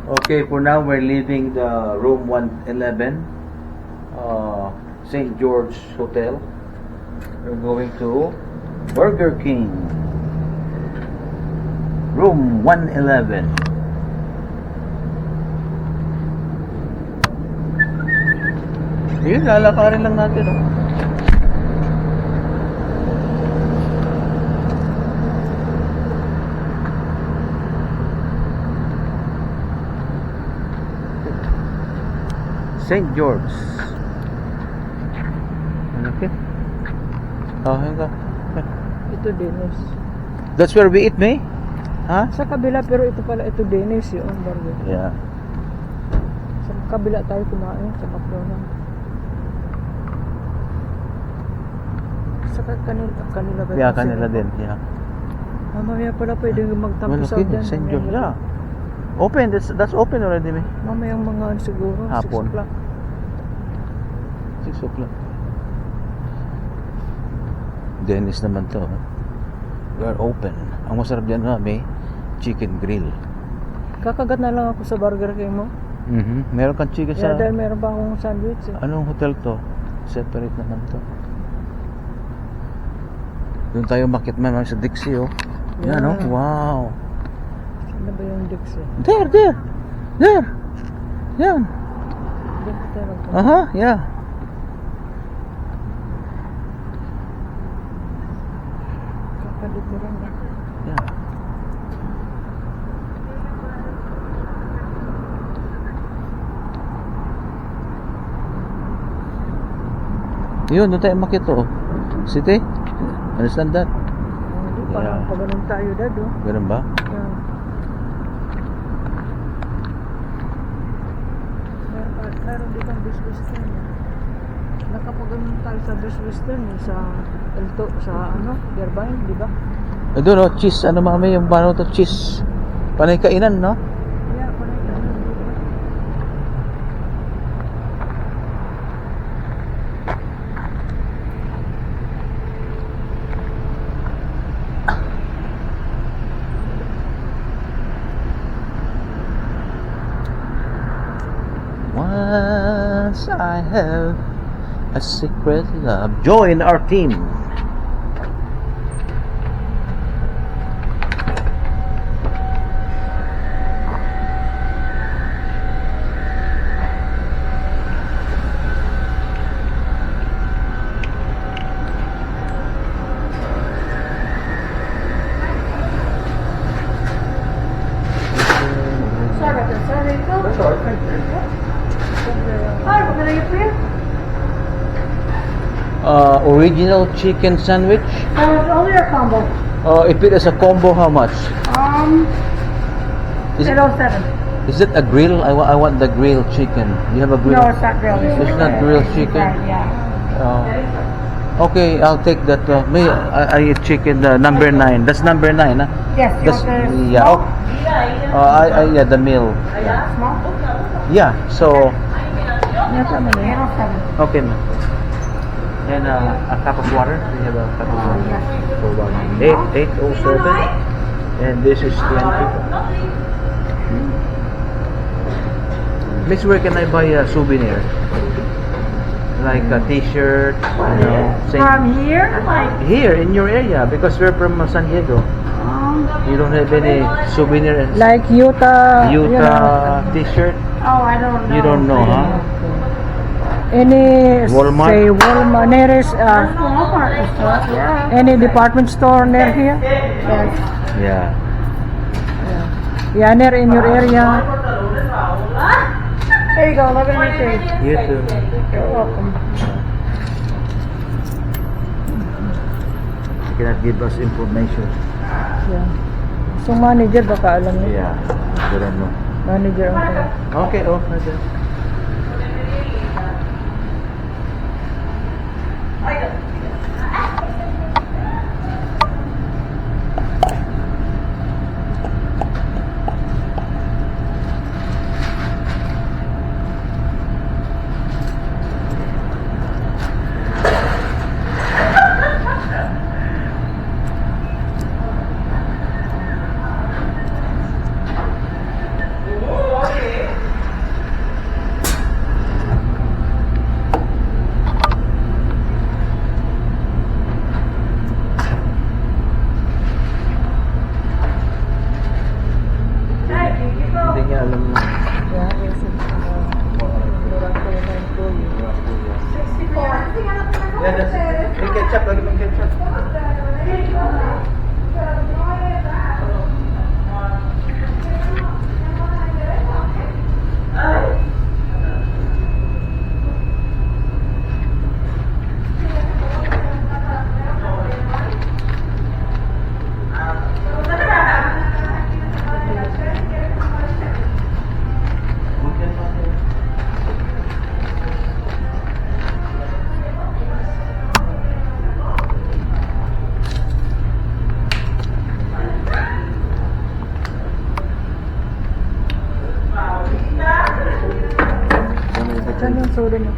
Okay, for now we're leaving the room 111, St. George Hotel. We're going to Burger King, room 111. Yun, lalakarin lang natin, oh. St. George. Okay. Oh, hang on. Ito Dennis. That's where we eat, May? Huh? Sa kabila, pero ito pala, ito Dennis yung burger. Yeah. Sa kabila tayo kumain, sa McDonald's. Sa kanila ba? Yeah, kanila din. Yeah. Mamaya pala pwedeng magtampisaw Okay, dyan. St. George. Yeah. Open. That's open already, May. Mamaya mga siguro, Hapon. 6 o'clock. 6 o'clock. Dennis naman to. We are open. Ang masarap dyan na, May chicken grill. Kakagat na lang ako sa Burger King mo. Meron kang chicken Yeah, sa... dahil meron pa akong sandwich eh. Anong hotel to? Separate naman to. Doon tayo makit man sa Dixie, oh. Yan, oh. Yeah. Wow. Ano ba yung Dixie? There. Yan. Doon pa tayo magpunta. Yeah. Kakalit mo rin ba? Yeah. Yun, doon tayo makit, oh. City? Understand that? Hindi, parang Yeah. pa ganun tayo dad, oh. Ganun ba? Yeah. Meron din ang Best Western eh. Nakapaganon tayo sa Best Western eh, sa Elto, sa ano, Irvine, di ba? Doon, oh, cheese. Ano, mami, yung paano to cheese? Panay kainan, no? Yeah, parang ganun, di ba? Once I have a secret love. Join our team. Sorry, what can I get for you? Original chicken sandwich. Only your combo. If it is a combo, how much? Is it, 807. is it a grill? I want the grilled chicken. You have a grill? No, it's not grilled. It's not grilled chicken? Yeah. Okay, I'll take that. I eat chicken number 9. That's number 9, huh? Yes, you That's, want the yeah. Yeah, the meal. small? Yeah, so, Yeah, tama na yun. 807. okay, ma'am. And a cup of water. We have a cup of water. Yes. So, 807. And this is 20. Miss, where can I buy a souvenir? Like a t-shirt, you know, From here, like, here in your area, because we're from San Diego. You don't have any souvenir Like Utah, t-shirt? oh, I don't know. You don't know, huh? Any, Walmart? say Walmart, nearest, There's Walmart and stuff, yeah. any department store near here? Yes. Yeah. Yeah, near in your area. There you go, 11 You too. You're welcome. You cannot give us information. Yeah. So manager baka alam niya. Yeah. I don't know. Manager ang tanong. Okay, okay. Saan yung soda mo?